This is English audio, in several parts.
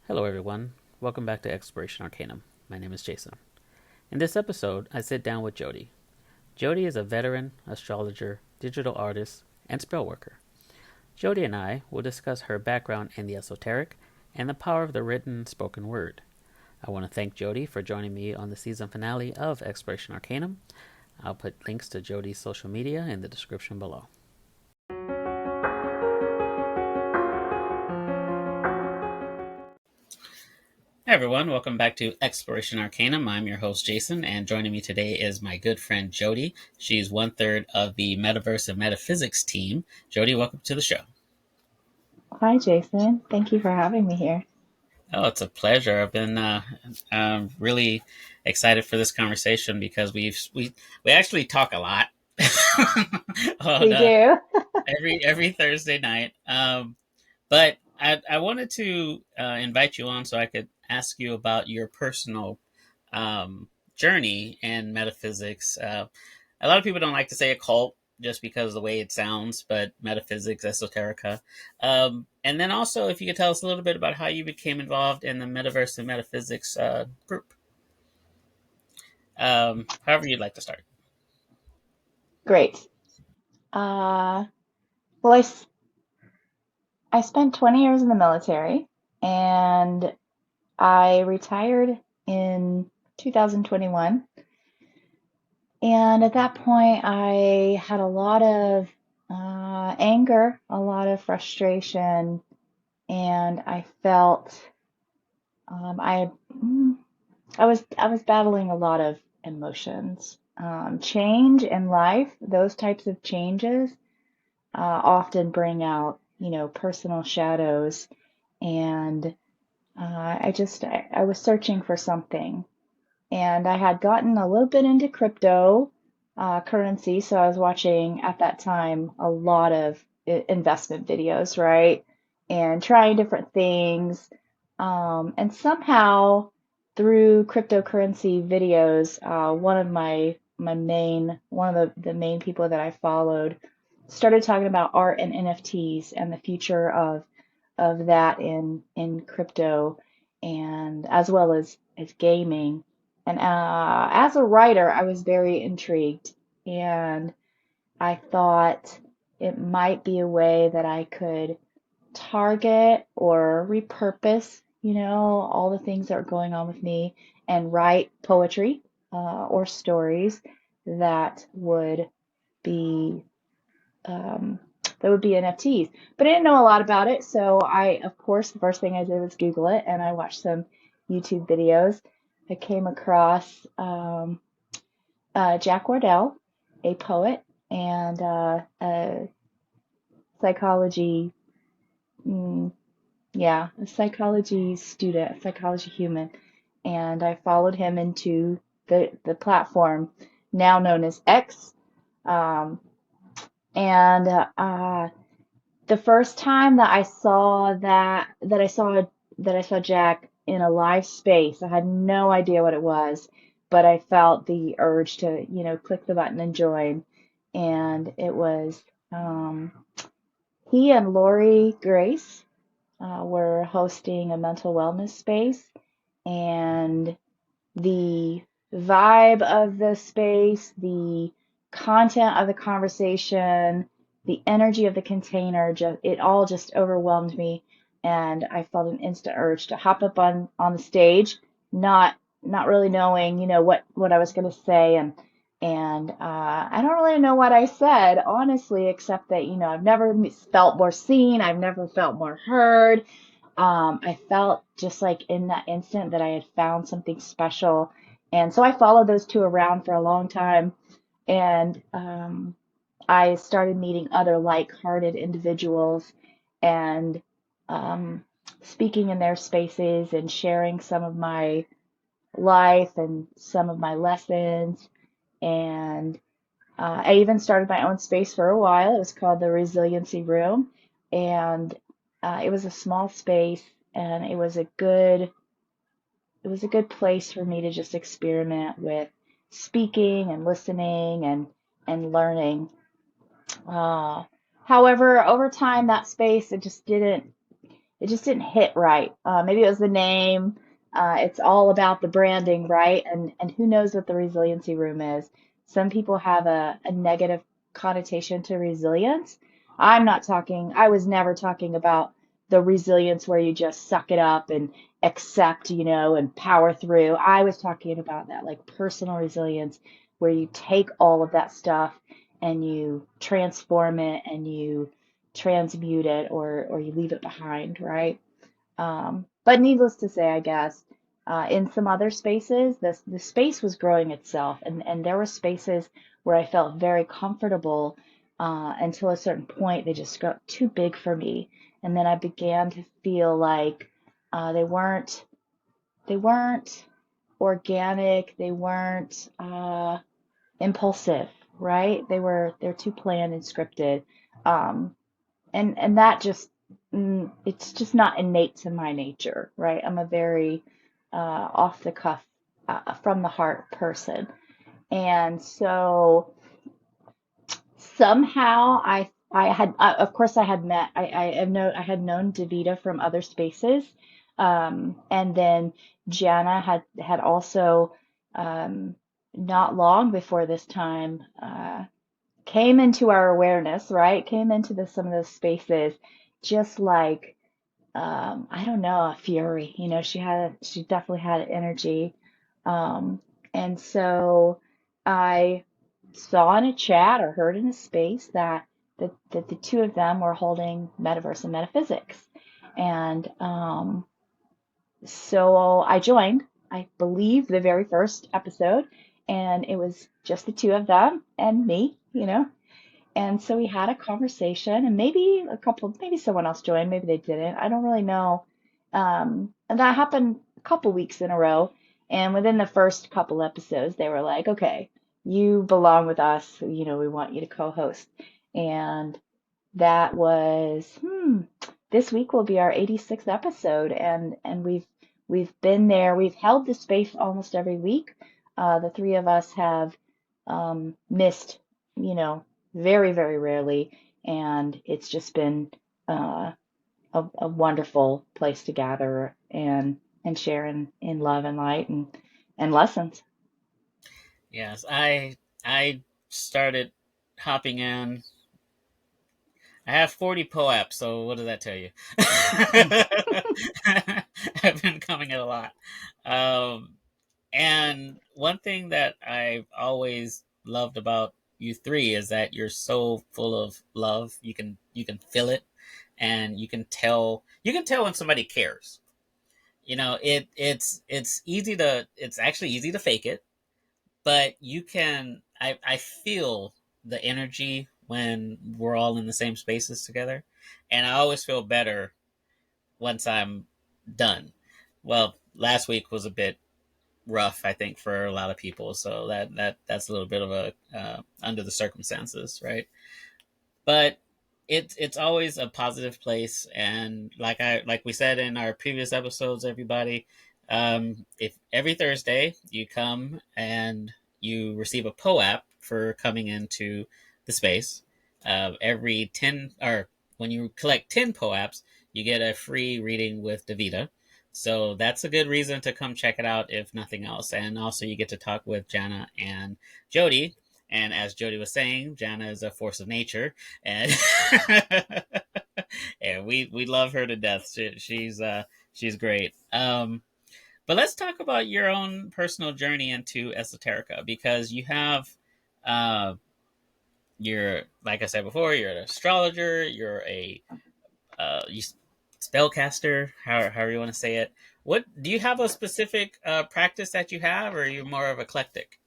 Hello, everyone. Welcome back to Exploration Arcanum. My name is Jason. In this episode, I sit down with Jody. Jody is a veteran astrologer, digital artist, and spell worker. Jody and I will discuss her background in the esoteric and the power of the written spoken word. I want to thank Jody for joining me on the season finale of Exploration Arcanum. I'll put links to Jody's social media in the description below. Hi, everyone. Welcome back to Exploration Arcanum. I'm your host, Jason, and joining me today is my good friend, Jody. She's one third of the Metaverse and Metaphysics team. Jody, welcome to the show. Hi, Jason. Thank you for having me here. Oh, it's a pleasure. I've been really excited for this conversation because we actually talk a lot on We do. every Thursday night. But I wanted to invite you on so I could ask you about your personal journey in metaphysics. A lot of people don't like to say occult just because of the way it sounds, but metaphysics, esoterica. And then also, if you could tell us a little bit about how you became involved in the metaverse and metaphysics group. However, you'd like to start. Great. Uh, well, I spent 20 years in the military and I retired in 2021. And at that point, I had a lot of anger, a lot of frustration, and I felt um, I mm, I was battling a lot of emotions. Change in life, those types of changes often bring out, personal shadows. And I was searching for something. And I had gotten a little bit into crypto currency. So I was watching at that time a lot of investment videos, right? And trying different things. And somehow through cryptocurrency videos, one of the main people that I followed started talking about art and NFTs and the future of that in crypto and as well as gaming. And as a writer, I was very intrigued, and I thought it might be a way that I could target or repurpose, all the things that are going on with me and write poetry or stories that would be um, NFTs. But I didn't know a lot about it, so of course, the first thing I did was Google it, and I watched some YouTube videos. I came across Jack Wardell, a poet and a psychology, mm, yeah, a psychology student, a psychology human, and I followed him into the platform now known as X. Um, and The first time that I saw Jack in a live space, I had no idea what it was, but I felt the urge to, click the button and join. And it was um, he and Lori Grace were hosting a mental wellness space, and the vibe of the space, the content of the conversation, the energy of the container, just it all just overwhelmed me, and I felt an instant urge to hop up on the stage, not really knowing, what I was going to say, and I don't really know what I said, honestly, except that, I've never felt more seen, I've never felt more heard. I felt just like in that instant that I had found something special. And so I followed those two around for a long time. And I started meeting other like-hearted individuals and um, speaking in their spaces and sharing some of my life and some of my lessons. And I even started my own space for a while. It was called the Resiliency Room. And it was a small space, and it was a good place for me to just experiment with speaking and listening and learning. Uh, However, over time, that space it just didn't. it just didn't hit right. Maybe it was the name. It's all about the branding, right? And who knows what the resiliency room is? Some people have a negative connotation to resilience. I was never talking about the resilience where you just suck it up and accept, and power through. I was talking about that like personal resilience where you take all of that stuff and you transform it and you transmute it or you leave it behind, right? But needless to say, I guess, in some other spaces, the space was growing itself, and there were spaces where I felt very comfortable until a certain point they just got too big for me, and then I began to feel like they weren't organic, they weren't impulsive, right? They're too planned and scripted. Um, and that just it's just not innate to my nature, right? I'm a very off the cuff, from the heart person, and so somehow of course I had met I had known Davita from other spaces, and then Jana had also, um, not long before this time, came into our awareness, right? Came into some of those spaces just like, I don't know, a fury. She definitely had energy. Um, and so I saw in a chat or heard in a space that the two of them were holding metaverse and metaphysics. And so I joined, I believe, the very first episode, and it was just the two of them and me. And so we had a conversation, and maybe someone else joined, maybe they didn't. I don't really know. And that happened a couple weeks in a row. And within the first couple episodes, they were like, okay, you belong with us. We want you to co-host. And that was, this week will be our 86th episode, and we've been there. We've held the space almost every week. The three of us have missed, you know, very, very rarely, and it's just been uh, a wonderful place to gather and share in love and light and lessons. Yes, I started hopping in. I have 40 POAPs, so what does that tell you? I've been coming in a lot. Um, and one thing that I've always loved about you three is that you're so full of love. You can feel it, and you can tell when somebody cares. It's actually easy to fake it, but I feel the energy when we're all in the same spaces together, and I always feel better once I'm done. Well, last week was a bit rough, I think, for a lot of people, so that's a little bit of a under the circumstances, right? But it's always a positive place, and like we said in our previous episodes, everybody, if every Thursday you come and you receive a POAP for coming into the space, every 10, or when you collect 10 POAPs, you get a free reading with Davita. So that's a good reason to come check it out, if nothing else. And also, you get to talk with Jana and Jody. And as Jody was saying, Jana is a force of nature, and and we love her to death. She's great. But let's talk about your own personal journey into esoterica, because you have, uh, you're, like I said before, you're an astrologer, you're a you spellcaster, however you want to say it. What do you have a specific practice that you have, or are you more of eclectic?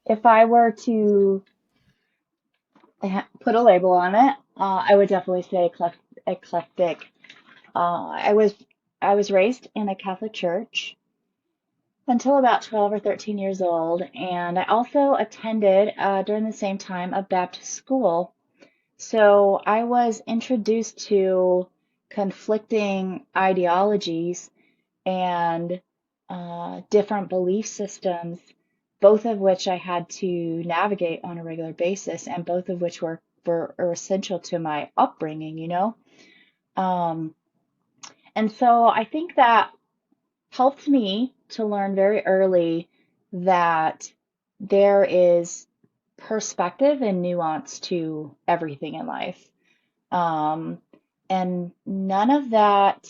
If I were to put a label on it, I would definitely say eclectic. I was raised in a Catholic church until about 12 or 13 years old, and I also attended, during the same time, a Baptist school. So I was introduced to conflicting ideologies and different belief systems, both of which I had to navigate on a regular basis, and both of which were essential to my upbringing. Um, and so I think that helped me to learn very early that there is perspective and nuance to everything in life. Um, and none of that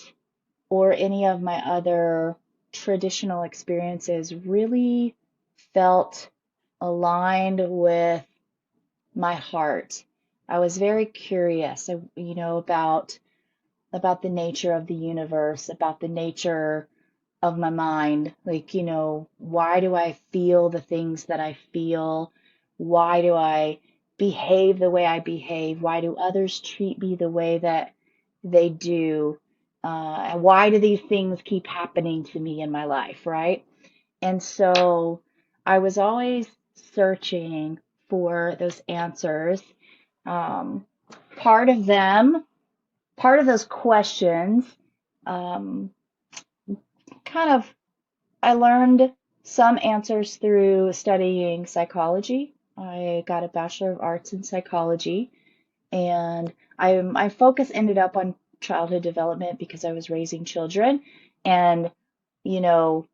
or any of my other traditional experiences really felt aligned with my heart. I was very curious, about the nature of the universe, about the nature of my mind. Like, why do I feel the things that I feel? Why do I behave the way I behave? Why do others treat me the way that they do? And why do these things keep happening to me in my life, right? And so I was always searching for those answers. Um, part of them, part of those questions, um, kind of I learned some answers through studying psychology. I got a Bachelor of Arts in Psychology, and my focus ended up on childhood development because I was raising children, and you know,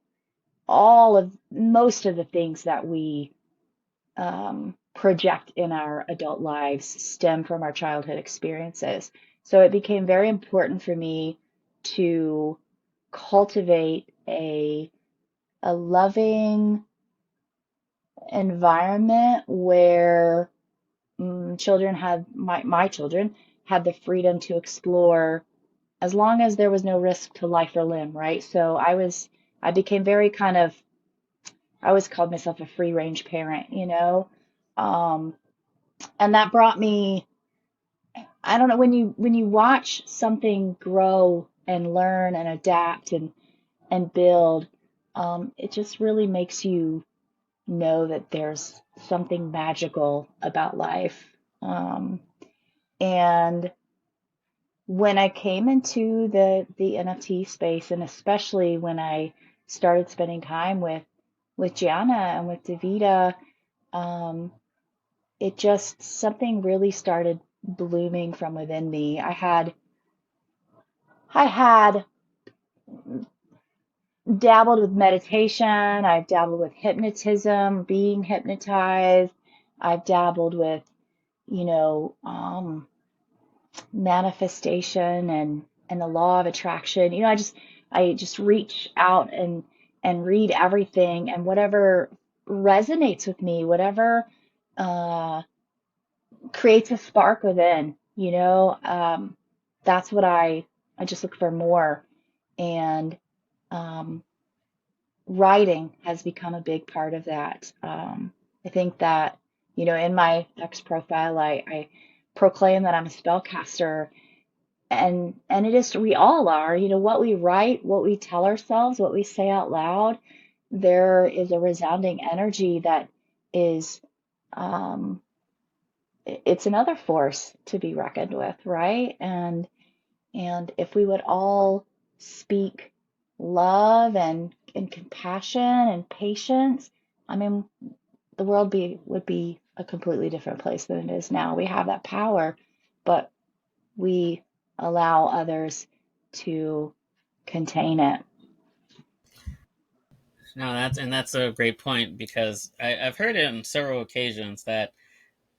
most of the things that we project in our adult lives stem from our childhood experiences. So it became very important for me to cultivate a loving environment where children had my children had the freedom to explore as long as there was no risk to life or limb, right? So I became very kind of I always called myself a free range parent, um, and that brought me I don't know when you watch something grow and learn and adapt and build, it just really makes you know that there's something magical about life. And when I came into the NFT space, and especially when I started spending time with Gianna and with Davida, um, it just something really started blooming from within me. I had dabbled with meditation. I've dabbled with hypnotism, being hypnotized. I've dabbled with, you know, manifestation and the law of attraction. I just reach out and read everything and whatever resonates with me, whatever uh, creates a spark within, that's what I just look for more. And um, writing has become a big part of that. I think that, in my X profile, I proclaim that I'm a spellcaster, and it is we all are. What we write, what we tell ourselves, what we say out loud, there is a resounding energy that is um, it's another force to be reckoned with, right? And if we would all speak love and compassion and patience, I mean, the world would be a completely different place than it is now. We have that power, but we allow others to contain it. No, that's a great point because I've heard it on several occasions that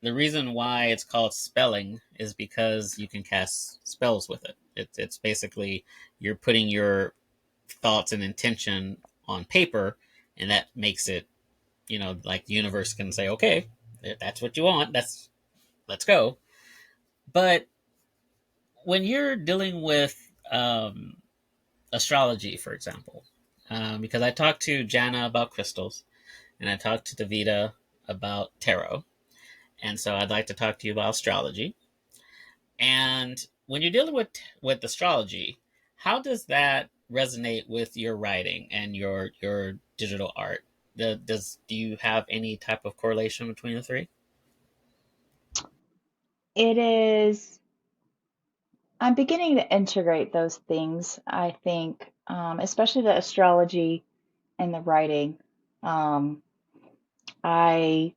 the reason why it's called spelling is because you can cast spells with it. It's basically you're putting your thoughts and intention on paper, and that makes it, like the universe can say, okay, that's what you want. Let's go. But when you're dealing with astrology, for example, because I talked to Jana about crystals, and I talked to Davida about tarot, and so I'd like to talk to you about astrology. And when you're dealing with astrology, how does that resonate with your writing and your digital art? Do you have any type of correlation between the three? It is, I'm beginning to integrate those things, I think, especially the astrology and the writing. Um, I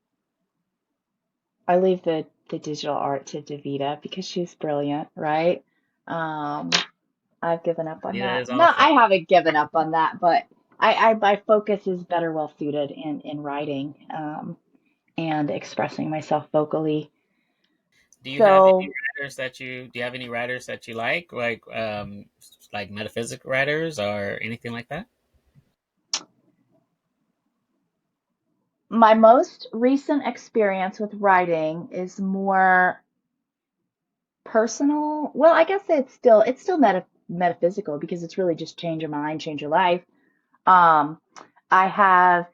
I leave the digital art to Davita because she's brilliant, right? Um, I've given up on Yeah, that that. is No, awesome. I haven't given up on that, but my focus is better well suited in writing, and expressing myself vocally. Do you have any So writers that you do you have any writers that you like metaphysic writers or anything like that? my most recent experience with writing is more personal. Well, I guess it's still metaphysical because it's really just change your mind, change your life. Um, I have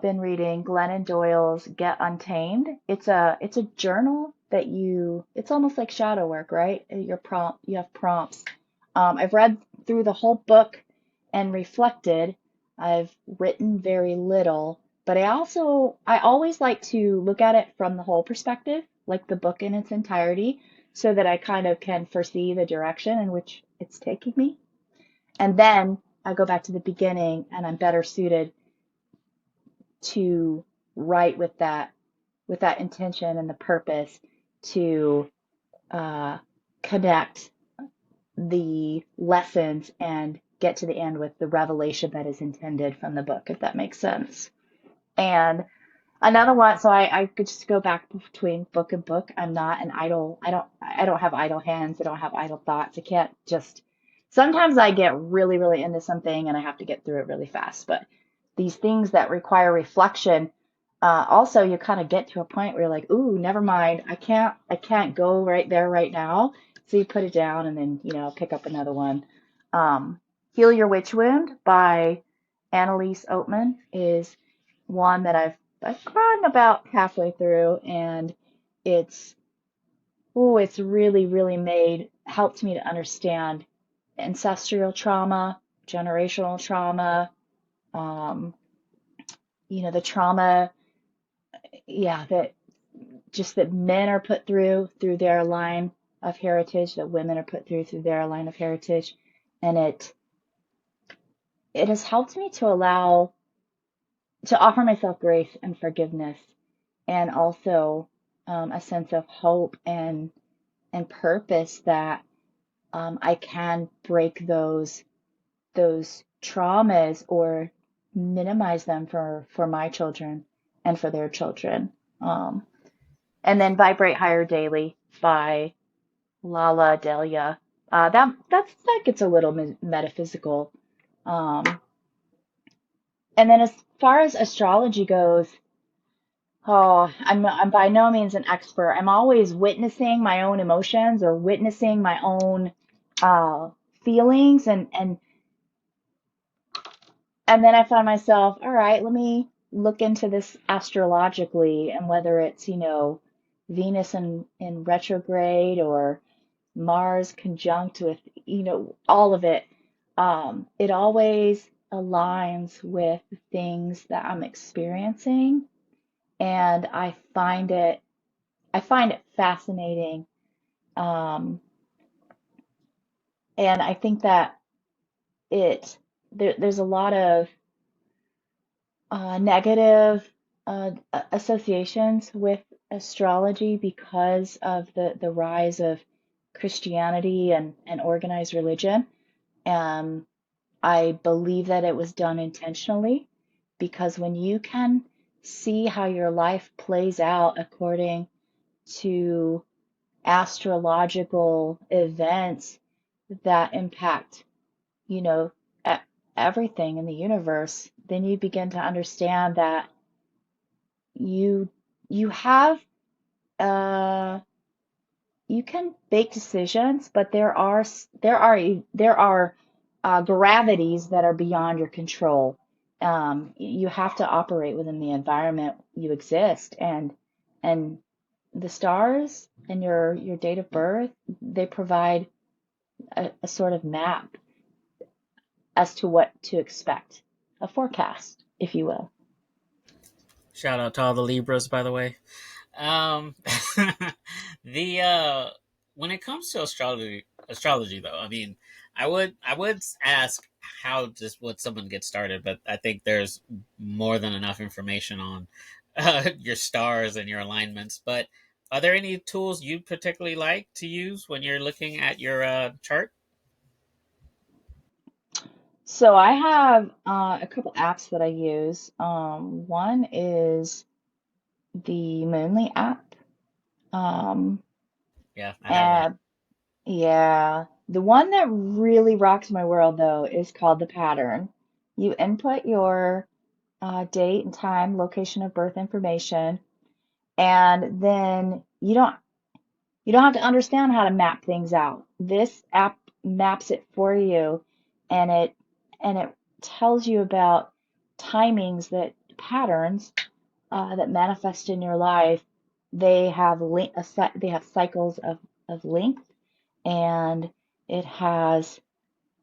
been reading Glennon Doyle's Get Untamed. It's a journal that it's almost like shadow work, right? You have prompts. I've read through the whole book and reflected. I've written very little, but I always like to look at it from the whole perspective, like the book in its entirety, so that I kind of can foresee the direction in which it's taking me. And then I go back to the beginning and I'm better suited to write with that intention and the purpose to uh, connect the lessons and get to the end with the revelation that is intended from the book, if that makes sense. And another one, so I could just go back between book and book. I'm not an idle, I don't have idle hands. I don't have idle thoughts. I can't just, sometimes I get really, really into something and I have to get through it really fast. But these things that require reflection, also you kind of get to a point where you're like, ooh, never mind. I can't go right there right now. So you put it down and then, pick up another one. Heal Your Witch Wound by Annalise Oatman is one that I've gotten about halfway through, and it's it's really, really helped me to understand ancestral trauma, generational trauma, um, the trauma, yeah, that men are put through their line of heritage, that women are put through their line of heritage, and it has helped me to offer myself grace and forgiveness, and also a sense of hope and purpose that I can break those traumas or minimize them for my children and for their children. Um, and then Vibrate Higher Daily by Lala Delia. That gets a little metaphysical. Um, and then as far as astrology goes, oh, I'm by no means an expert. I'm always witnessing my own emotions or witnessing my own uh, feelings, and then I find myself, all right, let me look into this astrologically and whether it's, Venus in retrograde or Mars conjunct with, all of it. It always aligns with the things that I'm experiencing, and I find it fascinating. Um, and I think that it there's a lot of negative associations with astrology because of the rise of Christianity and organized religion. Um, I believe that it was done intentionally because when you can see how your life plays out according to astrological events that impact, you know, e- everything in the universe, then you begin to understand that you you have uh you can make decisions, but there are gravities that are beyond your control. You have to operate within the environment you exist, and the stars and your date of birth, they provide a sort of map as to what to expect, a forecast, if you will. Shout out to all the Libras, by the way. Um, the when it comes to astrology though, I mean, I would ask how just would someone get started, but I think there's more than enough information on your stars and your alignments. But Are there any tools you particularly like to use when you're looking at your chart? So I have a couple apps that I use. One is the Moonly app. Um, Yeah, I have that. and yeah, the one that really rocks my world though is called the Pattern. You input your date and time, location of birth information, and then you don't have to understand how to map things out. This app maps it for you, and it tells you about timings that patterns that manifest in your life. They have they have cycles of length, and it has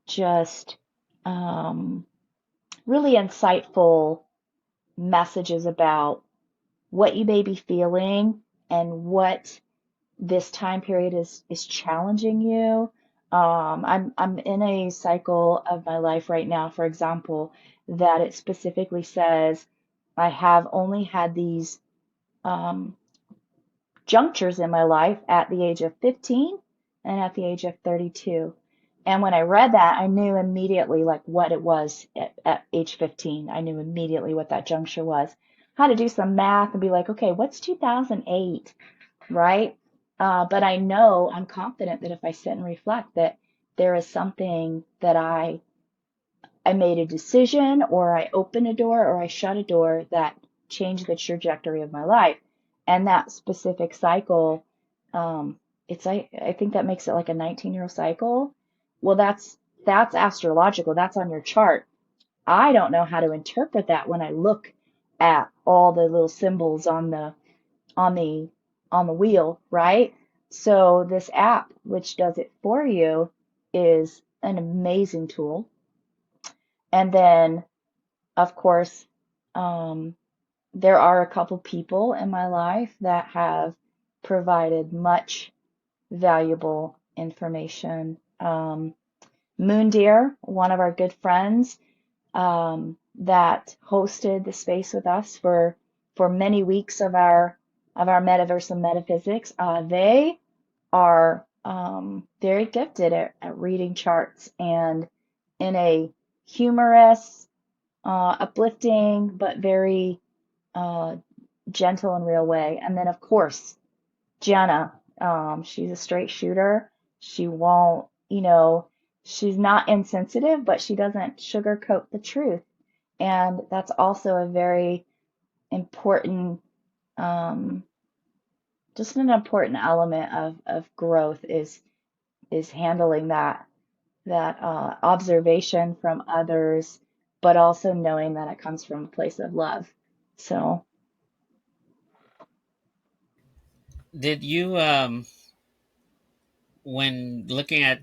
just um, really insightful messages about what you may be feeling and what this time period is challenging you. I'm in a cycle of my life right now, for example, that it specifically says I have only had these um, junctures in my life at the age of 15 and at the age of 32. And when I read that, I knew immediately like what it was at age 15. I knew immediately what that juncture was. I had to do some math and be like, okay, what's 2008? Right? But I know I'm confident that if I sit and reflect that there is something that I made a decision or I opened a door or I shut a door that changed the trajectory of my life. And that specific cycle, it's I think that makes it like a 19-year cycle. Well, that's astrological. That's on your chart. I don't know how to interpret that when I look at all the little symbols on the on the wheel, right? So this app, which does it for you, is an amazing tool. And then, of course, um, there are a couple people in my life that have provided much valuable information. Moon Deer, one of our good friends, that hosted the space with us for many weeks of our metaverse and metaphysics. They are very gifted at reading charts and in a humorous, uplifting, but very uh, gentle and real way. And then, of course, Jenna, she's a straight shooter. She won't, she's not insensitive, but she doesn't sugarcoat the truth. And that's also a very important, um, just an important element of growth is handling that observation from others, but also knowing that it comes from a place of love. So Did you, when looking at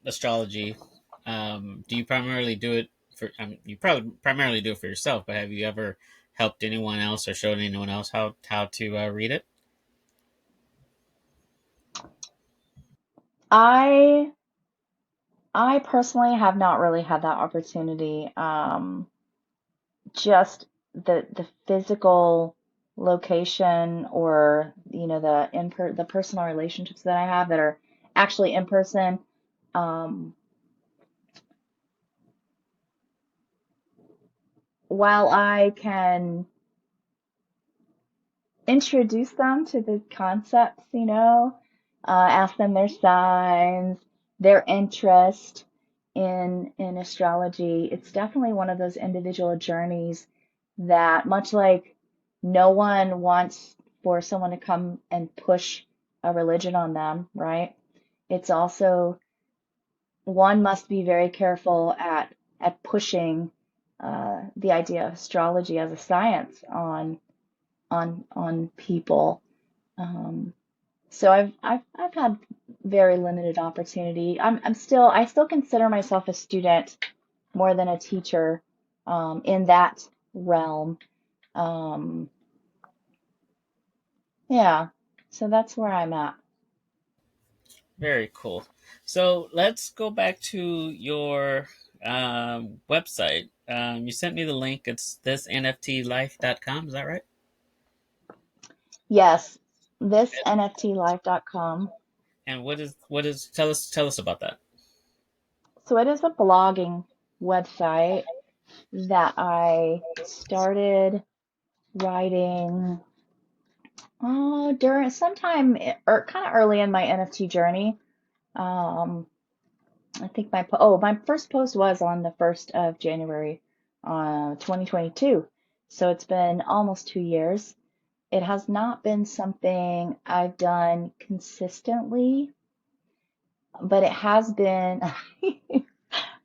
astrology, do you primarily do it for? You probably primarily do it for yourself, but have you ever helped anyone else or showed anyone else how to read it? I I personally have not really had that opportunity. Just the physical location or the personal relationships that I have that are actually in person. Um, while I can introduce them to the concepts, ask them their signs, their interest in astrology. It's definitely one of those individual journeys that, much like no one wants for someone to come and push a religion on them, right? It's also one must be very careful at pushing the idea of astrology as a science on people. Um, so I've had very limited opportunity. I still consider myself a student more than a teacher in that realm. Um, yeah, so that's where I'm at. Very cool. So let's go back to your website. You sent me the link. It's thisnftlife.com. Is that right? Yes, This NFTlife.com. And what is tell us about that. So it is a blogging website that I started writing during sometime or kind of early in my NFT journey. Um, I think my first post was on the 1st of January, 2022. So it's been almost 2 years. It has not been something I've done consistently, but it has been,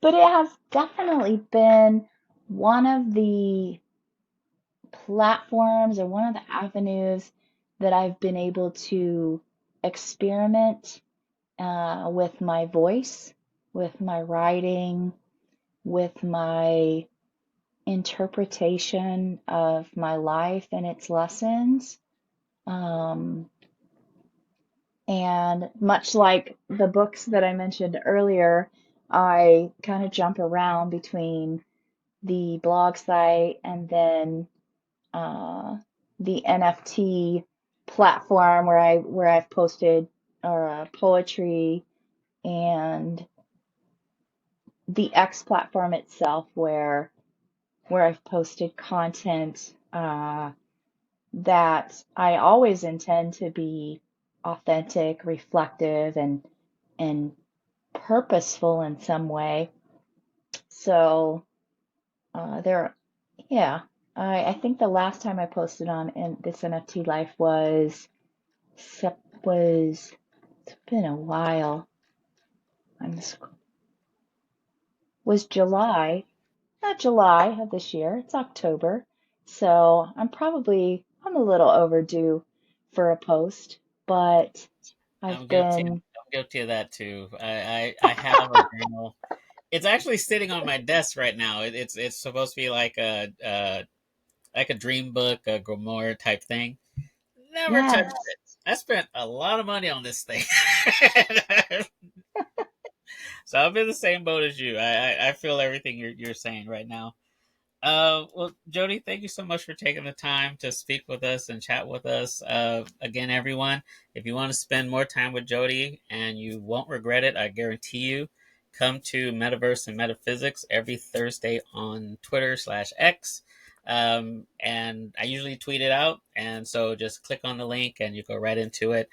but it has definitely been one of the platforms or one of the avenues that I've been able to experiment with my voice, with my writing, with my interpretation of my life and its lessons. Um, and much like the books that I mentioned earlier, I kind of jump around between the blog site and then uh, the NFT platform where I've posted poetry, and the X platform itself where I've posted content that I always intend to be authentic, reflective, and purposeful in some way. So there, yeah. I think the last time I posted on in this NFT life was it's been a while. I'm was July, not July of this year. It's October, so I'm a little overdue for a post, but I've I'm guilty. been I'm guilty of that too. I have a journal. It's actually sitting on my desk right now. It's supposed to be like a dream book, a grimoire type thing. Never touched yes. it. I spent a lot of money on this thing. So I'm in the same boat as you. I feel everything you're saying right now. Well, Jody, thank you so much for taking the time to speak with us and chat with us. Again, everyone, if you want to spend more time with Jody and you won't regret it, I guarantee you, come to Metaverse and Metaphysics every Thursday on Twitter/X. And I usually tweet it out. And so just click on the link and you go right into it.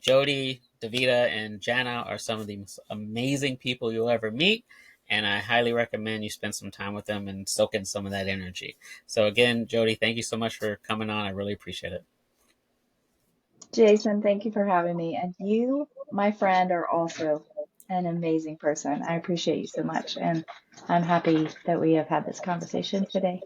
Jody, Davita, and Jana are some of the most amazing people you'll ever meet. And I highly recommend you spend some time with them and soak in some of that energy. So, again, Jody, thank you so much for coming on. I really appreciate it. Jason, thank you for having me. And you, my friend, are also an amazing person. I appreciate you so much, and I'm happy that we have had this conversation today.